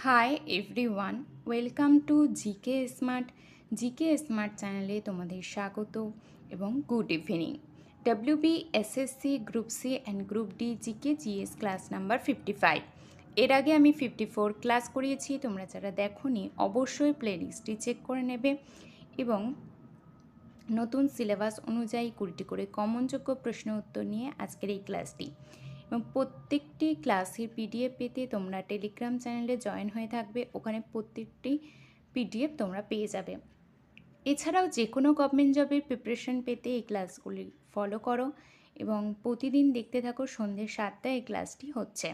High everyone, welcome to GK smart চ্যানেলে তোমাদের স্বাগত এবং good evening. WBSSC group C and group D GK GS class number 55। এর আগে আমি 54 ক্লাস করিয়েছি। তোমরা যারা দেখোনি অবশ্যই প্লেলিস্টটি চেক করে নেবে এবং নতুন সিলেবাস অনুযায়ী 20টি করে কমনযোগ্য প্রশ্ন উত্তর নিয়ে আজকের এই ক্লাসটি। এবং প্রত্যেকটি ক্লাসের পিডিএফ পেতে তোমরা টেলিগ্রাম চ্যানেলে জয়েন হয়ে থাকবে, ওখানে প্রত্যেকটি পিডিএফ তোমরা পেয়ে যাবে। এছাড়াও যে কোনো গভর্নমেন্ট জবের প্রিপারেশন পেতে এই ক্লাসগুলি ফলো করো এবং প্রতিদিন দেখতে থাকো। সন্ধ্যে 7টায় এই ক্লাসটি হচ্ছে।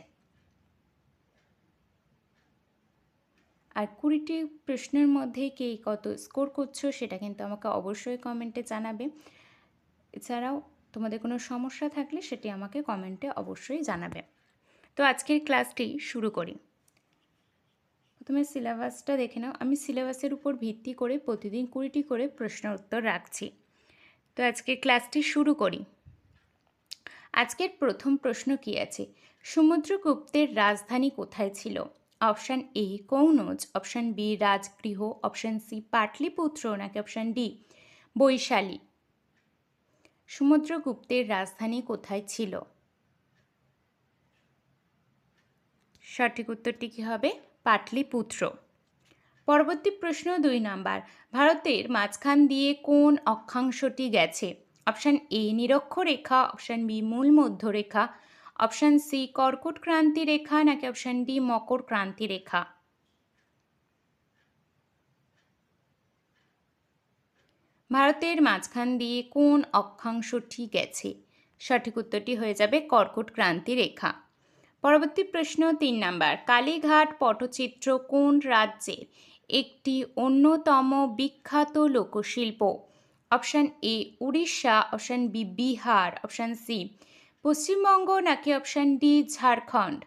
আর 20টি প্রশ্নের মধ্যে কে কত স্কোর করছো সেটা কিন্তু আমাকে অবশ্যই কমেন্টে জানাবে। এছাড়াও তোমাদের কোনো সমস্যা থাকলে সেটি আমাকে কমেন্টে অবশ্যই জানাবে। তো আজকের ক্লাসটি শুরু করি। প্রথমে সিলেবাসটা দেখে নাও। আমি সিলেবাসের উপর ভিত্তি করে প্রতিদিন 20টি করে প্রশ্ন উত্তর রাখছি। তো আজকের ক্লাসটি শুরু করি। আজকের প্রথম প্রশ্ন কি আছে? সমুদ্রগুপ্তের রাজধানী কোথায় ছিল? Option A Kannauj, option B Rajgriha, option C Pataliputra, নাকি অপশান ডি বৈশালী। সমুদ্রগুপ্তের রাজধানী কোথায় ছিল? সঠিক উত্তরটি কী হবে? পাটলিপুত্র। পরবর্তী প্রশ্ন 2 নাম্বার। ভারতের মাঝখান দিয়ে কোন অক্ষাংশটি গেছে? অপশান এ নিরক্ষরেখা, অপশান বি মূল মধ্যরেখা, অপশান সি কর্কট ক্রান্তি রেখা, নাকি অপশান ডি মকর ক্রান্তি রেখা। ভারতের মাঝখান দিয়ে কোন অক্ষাংশটি গেছে? সঠিক উত্তরটি হয়ে যাবে কর্কট ক্রান্তি রেখা। পরবর্তী প্রশ্ন 3 নাম্বার। কালীঘাট পটচিত্র কোন রাজ্যের একটি অন্যতম বিখ্যাত লোকশিল্প? Option A Orissa, option B Bihar, option C Paschimbanga, নাকি অপশান ডি ঝাড়খণ্ড।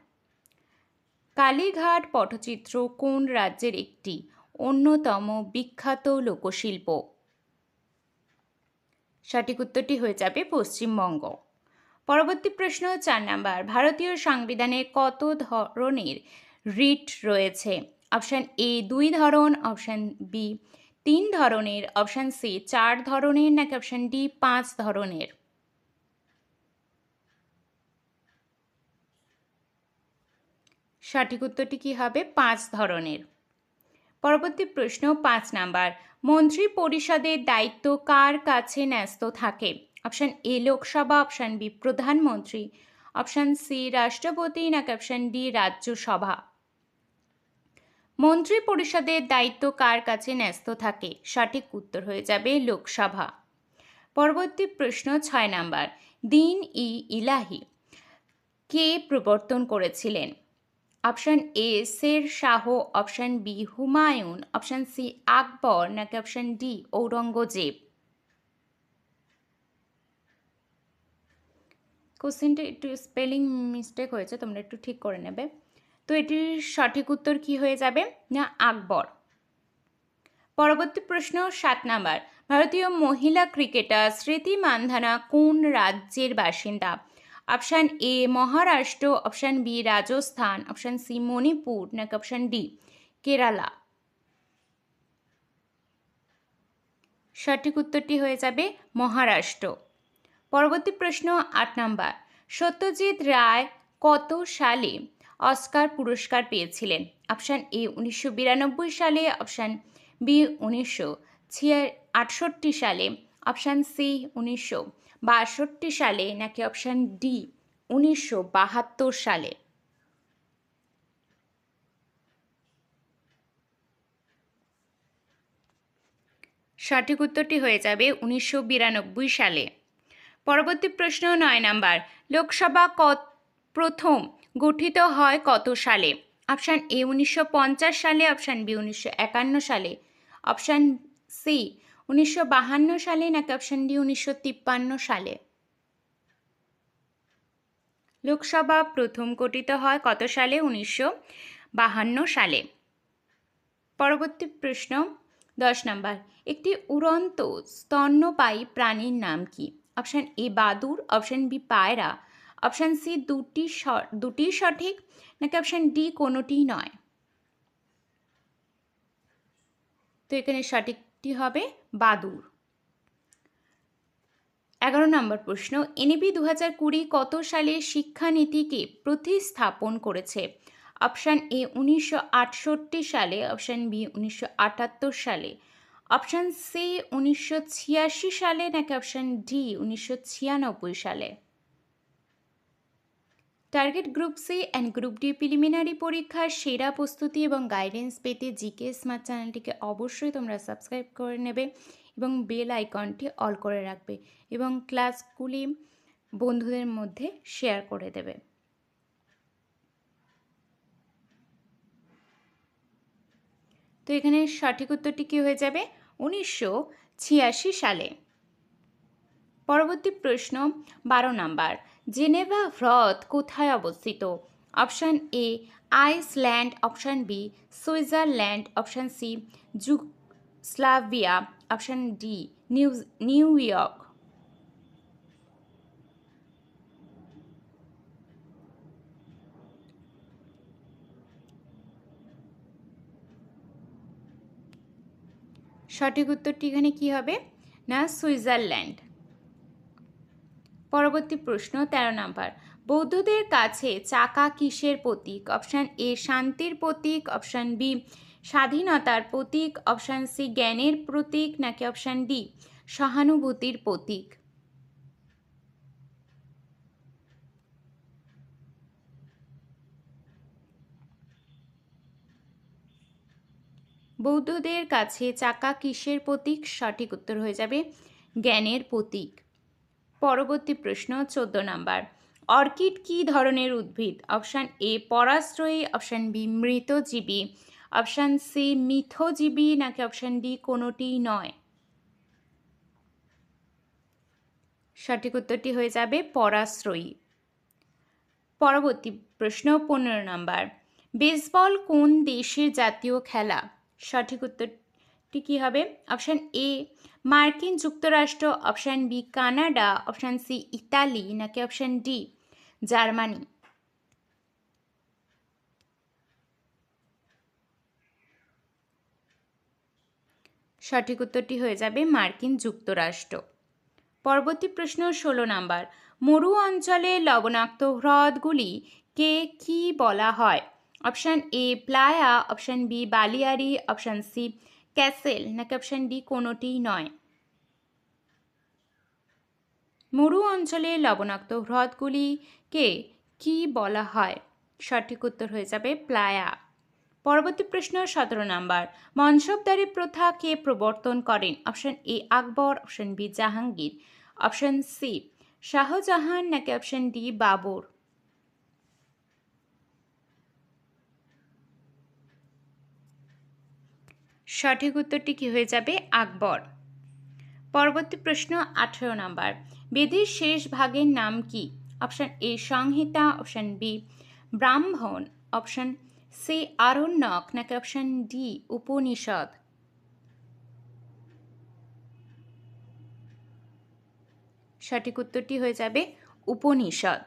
কালীঘাট পটচিত্র কোন রাজ্যের একটি অন্যতম বিখ্যাত লোকশিল্প? সঠিক উত্তরটি হয়ে যাবে পশ্চিমবঙ্গ। পরবর্তী প্রশ্ন 4 নাম্বার। ভারতীয় সংবিধানে কত ধরনের রিট রয়েছে? অপশান এ 2 ধরন, অপশান বি 3 ধরনের, অপশান সি 4 ধরনের, নাকি অপশান ডি 5 ধরনের। সঠিক উত্তরটি কি হবে? 5 ধরনের। পরবর্তী প্রশ্ন 5 নাম্বার। মন্ত্রী পরিষদের দায়িত্ব কার কাছে ন্যস্ত থাকে? Option A Lok Sabha, option B প্রধানমন্ত্রী, অপশান সি রাষ্ট্রপতি, নাকি অপশান ডি রাজ্যসভা। মন্ত্রী পরিষদের দায়িত্ব কার কাছে ন্যস্ত থাকে? সঠিক উত্তর হয়ে যাবে লোকসভা। পরবর্তী প্রশ্ন 6 নাম্বার। দিন ই ইলাহি কে প্রবর্তন করেছিলেন? Option A Sher Shah, option B Humayun, option C Akbar, নাকি অপশান ডি ঔরঙ্গজেব। কোশ্চেনটা একটু স্পেলিং মিস্টেক হয়েছে, তোমরা একটু ঠিক করে নেবে। তো এটির সঠিক উত্তর কি হয়ে যাবে? না আকবর। পরবর্তী প্রশ্ন 7 নাম্বার। ভারতীয় মহিলা ক্রিকেটার স্মৃতি মান্ধানা কোন রাজ্যের বাসিন্দা? Option A Maharashtra, option B Rajasthan, option C Manipur, নাকি অপশান ডি কেরালা। সঠিক উত্তরটি হয়ে যাবে মহারাষ্ট্র। পরবর্তী প্রশ্ন 8 নাম্বার। সত্যজিৎ রায় কত সালে অস্কার পুরস্কার পেয়েছিলেন? অপশান এ 1992 সালে, অপশান বি 1968 সালে, অপশান সি 1962 সালে, নাকি অপশান ডি 1972 সালে। সঠিক উত্তরটি হয়ে যাবে 1992 সালে। পরবর্তী প্রশ্ন 9 নাম্বার। লোকসভা প্রথম গঠিত হয় কত সালে? অপশান এ 1950 সালে, অপশান বি 1951 সালে, অপশান সি 1952 সালে, নাকি অপশান ডি 1953 সালে। লোকসভা প্রথম গঠিত হয় কত সালে? 1952 সালে। পরবর্তী প্রশ্ন 10 নাম্বার। একটি উড়ন্ত স্তন্যপায়ী প্রাণীর নাম কি? অপশান এ বাদুড়, অপশান বি পায়রা, অপশান সি দুটি সঠিক, নাকি অপশান ডি কোনোটিই নয়। তো এখানে সঠিকটি হবে বাদুড়। 11 নম্বর প্রশ্ন, এনইপি 2020 কত সালে শিক্ষানীতিকে প্রতিস্থাপন করেছে? অপশান এ 1968 সালে, অপশান বি 1978 সালে, অপশান সি 1986 সালে, নাকি অপশান ডি 1996 সালে? Target group C and group D preliminary পরীক্ষার সেরা প্রস্তুতি এবং গাইডেন্স পেতে জিকে স্মার্ট চ্যানেলটিকে অবশ্যই তোমরা সাবস্ক্রাইব করে নেবে এবং বেল আইকনটি অল করে রাখবে এবং ক্লাসগুলি বন্ধুদের মধ্যে শেয়ার করে দেবে। তো এখানে সঠিক উত্তরটি কী হয়ে যাবে? 1986 সালে। পরবর্তী প্রশ্ন 12 নাম্বার, জেনেভা হ্রদ কোথায় অবস্থিত? Option A Iceland, option B Switzerland, option C Yugoslavia, option D New York. সঠিক উত্তরটি এখানে কী হবে? না, সুইজারল্যান্ড। পরবর্তী প্রশ্ন 13 নাম্বার, বৌদ্ধদের কাছে চাকা কিসের প্রতীক? অপশান এ শান্তির প্রতীক, অপশান বি স্বাধীনতার প্রতীক, অপশান সি জ্ঞানের প্রতীক, নাকি অপশান ডি সহানুভূতির প্রতীক? বৌদ্ধদের কাছে চাকা কিসের প্রতীক? সঠিক উত্তর হয়ে যাবে জ্ঞানের প্রতীক। পরবর্তী প্রশ্ন 14 নাম্বার, অর্কিড কী ধরনের উদ্ভিদ? অপশান এ পরাশ্রয়ী, অপশান বি মৃতজীবী, অপশান সি মিথজীবী, নাকি অপশান ডি কোনোটিই নয়? সঠিক উত্তরটি হয়ে যাবে পরাশ্রয়ী। পরবর্তী প্রশ্ন 15 নাম্বার, বেসবল কোন দেশের জাতীয় খেলা? সঠিক উত্তরটি কী হবে? অপশান এ মার্কিন যুক্তরাষ্ট্র, option B Canada, option C Italy, নাকি অপশান ডি জার্মানি? সঠিক উত্তরটি হয়ে যাবে মার্কিন যুক্তরাষ্ট্র। পরবর্তী প্রশ্ন 16 নাম্বার, মরু অঞ্চলে লবণাক্ত হ্রদগুলিকে কী বলা হয়? Option A playa, option B বালিয়ারি, অপশান সি ক্যাসেল, নাকি অপশান ডি কোনোটিই নয়? মরু অঞ্চলে লবণাক্ত হ্রদগুলিকে কী বলা হয়? সঠিক উত্তর হয়ে যাবে প্লায়া। পরবর্তী প্রশ্ন 17 নাম্বার, মনসবদারি প্রথা কে প্রবর্তন করেন? Option A Akbar, option B Jahangir, option C Shah Jahan, নাকি অপশান ডি বাবর? সঠিক উত্তরটি কি হয়ে যাবে? আকবর। পরবর্তী প্রশ্ন 18 নাম্বার, বেদের শেষ ভাগের নাম কি? Option A Samhita, option B Brahmana, option C Aranyaka, নাকি অপশান ডি উপনিষদ? সঠিক উত্তরটি হয়ে যাবে উপনিষদ।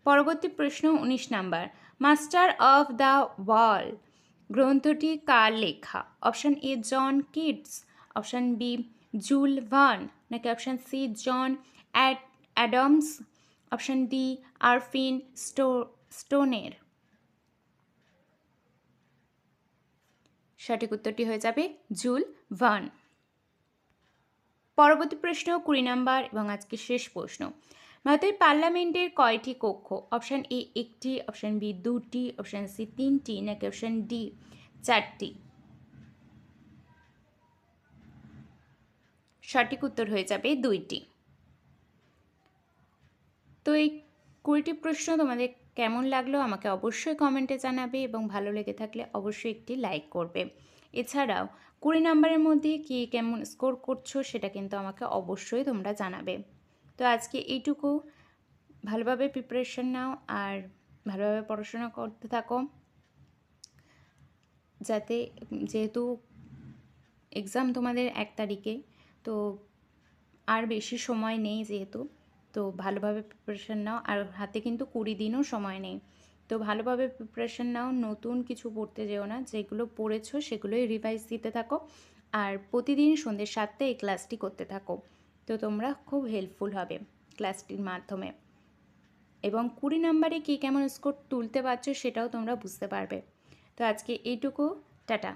পরবর্তী প্রশ্ন 19 number, master of the world গ্রন্থটি কার লেখা? Option A John Keats, option B Jules Verne, নাকি option C John Adams, option D আরফিন স্টোনের? সঠিক উত্তরটি হয়ে যাবে জুল ভার্ন। পরবর্তী প্রশ্ন 20 নাম্বার এবং আজকে শেষ প্রশ্ন, ভারতের পার্লামেন্টের কয়টি কক্ষ? অপশান এ একটি, অপশান বি দুটি, অপশান সি তিনটি, নাকি অপশান ডি চারটি? সঠিক উত্তর হয়ে যাবে দুইটি। তো এই 20টি প্রশ্ন তোমাদের কেমন লাগলো আমাকে অবশ্যই কমেন্টে জানাবে এবং ভালো লেগে থাকলে অবশ্যই একটি লাইক করবে। এছাড়াও 20 নাম্বারের মধ্যে কে কেমন স্কোর করছো সেটা কিন্তু আমাকে অবশ্যই তোমরা জানাবে। তো আজকে এইটুকু, ভালোভাবে প্রিপারেশন নাও আর ভালোভাবে পড়াশোনা করতে থাকো, যাতে যেহেতু এক্সাম তোমাদের 1 তারিখে, তো আর বেশি সময় নেই যেহেতু, তো ভালোভাবে প্রিপারেশন নাও। আর হাতে কিন্তু 20 দিনও সময় নেই, তো ভালোভাবে প্রিপারেশন নাও, নতুন কিছু পড়তে যেও না, যেগুলো পড়েছো সেগুলোই রিভাইজ দিতে থাকো আর প্রতিদিন সন্ধ্যে 7টায় এই ক্লাসটি করতে থাকো। তো তোমরা খুব হেল্পফুল হবে ক্লাসটির মাধ্যমে, এবং 20 নম্বরে কে কেমন স্কোর তুলতে পারছো সেটাও তোমরা বুঝতে পারবে। তো আজকে এইটুকু, টাটা।